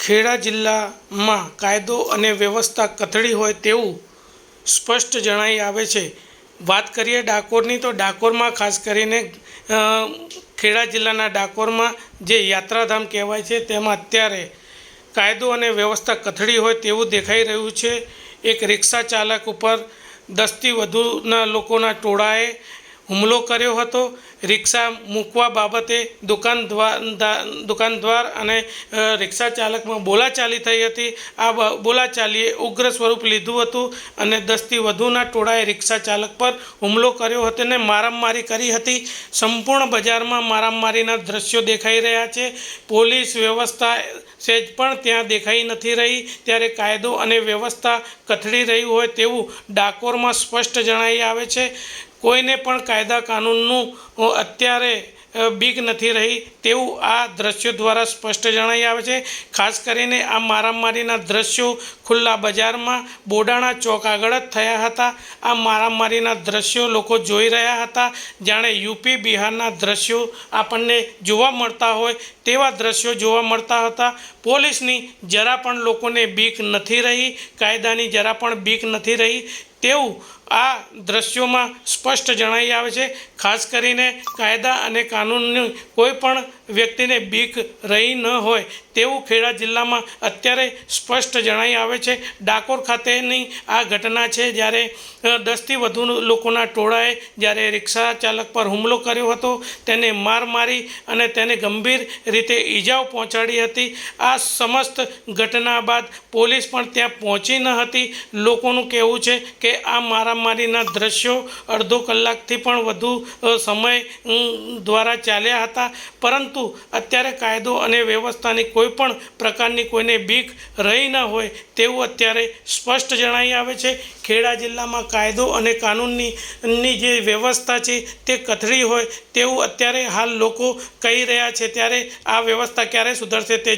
ખેડા જિલ્લામાં કાયદો અને વ્યવસ્થા કથળી હોય તેવું સ્પષ્ટ જણાઈ આવે છે। વાત કરીએ ડાકોરની તો ડાકોરમાં ખાસ કરીને ખેડા જિલ્લાના ડાકોરમાં જે યાત્રાધામ કહેવાય છે તેમાં અત્યારે કાયદો અને વ્યવસ્થા કથળી હોય તેવું દેખાઈ રહ્યું છે। એક રિક્ષા ચાલક ઉપર 10થી વધુના લોકોના ટોળાએ હુમલો કર્યો હતો। રિક્ષા મૂકવા બાબતે દુકાનદાર અને રિક્ષા ચાલકમાં બોલાચાલી થઈ હતી। આ બોલાચાલીએ ઉગ્ર સ્વરૂપ લીધું હતું અને 10થી વધુના ટોળાએ રિક્ષા ચાલક પર હુમલો કર્યો હતો અને મારામારી કરી હતી। સંપૂર્ણ બજારમાં મારામારીના દ્રશ્યો દેખાઈ રહ્યા છે। પોલીસ વ્યવસ્થા સેજ પણ ત્યાં દેખાઈ નથી રહી, ત્યારે કાયદો અને વ્યવસ્થા કથળી રહી હોય તેવું ડાકોરમાં સ્પષ્ટ જણાઈ આવે છે। કોઈને પણ કાયદા કાનૂનનું અત્યારે બીક નથી રહી તેવું આ દ્રશ્યો દ્વારા સ્પષ્ટ જણાઈ આવે છે। ખાસ કરીને આ મારામારીના દ્રશ્યો ખુલ્લા બજારમાં બોડાણા ચોક આગળ જ થયા હતા। આ મારામારીના દ્રશ્યો લોકો જોઈ રહ્યા હતા, જાણે યુપી બિહારના દ્રશ્યો આપણને જોવા મળતા હોય તેવા દ્રશ્યો જોવા મળતા હતા। પોલીસની જરા પણ લોકોને બીક નથી રહી, કાયદાની જરા પણ બીક નથી રહી તેવું આ દ્રશ્યોમાં સ્પષ્ટ જણાઈ આવે છે। ખાસ કરીને કાયદા અને કાનૂનની કોઈ પણ વ્યક્તિને બીક રહી ન હોય તેવું ખેડા જિલ્લામાં અત્યારે સ્પષ્ટ જણાઈ આવે છે। ડાકોર ખાતેની આ ઘટના છે, જ્યારે 10થી વધુ લોકોના ટોળાએ જ્યારે રિક્ષા ચાલક પર હુમલો કર્યો હતો, તેને માર મારી અને તેને ગંભીર રીતે ઈજાઓ પહોંચાડી હતી। આ સમસ્ત ઘટના બાદ પોલીસ પણ ત્યાં પહોંચી ન હતી। લોકોનું કહેવું છે કે આ મારામારીના દ્રશ્યો અડધો કલાકથી પણ વધુ સમય દ્વારા ચાલ્યા હતા, પરંતુ અત્યારે કાયદો અને વ્યવસ્થાની કોઈ પણ પ્રકારની કોઈને બીક રહી ન હોય તેવું અત્યારે સ્પષ્ટ જણાઈ આવે છે। ખેડા જિલ્લામાં કાયદો અને કાનૂનની જે વ્યવસ્થા છે તે કથળી હોય તેવું અત્યારે હાલ લોકો કહી રહ્યા છે, ત્યારે આ વ્યવસ્થા ક્યારે સુધરશે તે